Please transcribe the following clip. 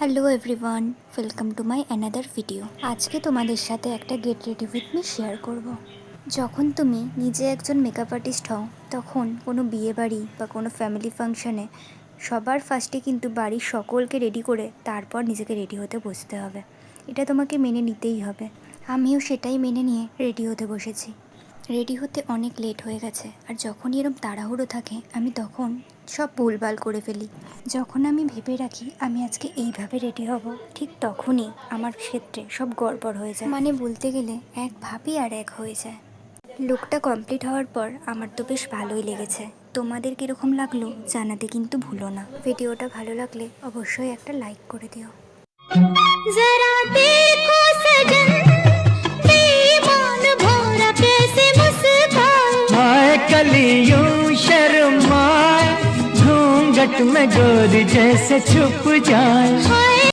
Hello everyone, welcome to my another video. আজকে তোমাদের সাথে একটা get ready with me share করব। যখন তুমি নিজে একজন মেকআপ আর্টিস্ট হও, তখন কোনো বিয়ে বাড়ি বা কোনো ফ্যামিলি ফাংশানে সবার ফার্স্টে কিন্তু বাড়ির সকলকে রেডি করে তারপর নিজেকে রেডি হতে বসতে হবে। এটা তোমাকে মেনে নিতেই হবে। আমিও সেটাই মেনে নিয়ে রেডি হতে বসেছি। রেডি হতে অনেক লেট হয়ে গেছে, আর যখনই এরম তাড়াহুড়ো থাকে আমি তখন সব ভুলভাল করে ফেলি। যখন আমি ভেবে রাখি আমি আজকে এইভাবে রেডি হব, ঠিক তখনই আমার ক্ষেত্রে সব গড়বড় হয়ে যায়। মানে বলতে গেলে এক ভাবি আর এক হয়ে যায়। লুকটা কমপ্লিট হওয়ার পর আমার তো বেশ ভালোই লেগেছে। তোমাদের কীরকম লাগলো জানাতে কিন্তু ভুলো না। ভিডিওটা ভালো লাগলে অবশ্যই একটা লাইক করে দিও। जरा देखो सजन बेईमान भौरा कैसे मुस्काए हाय कलियों शर्माए घूंघट में गोरी जैसे छुप जाए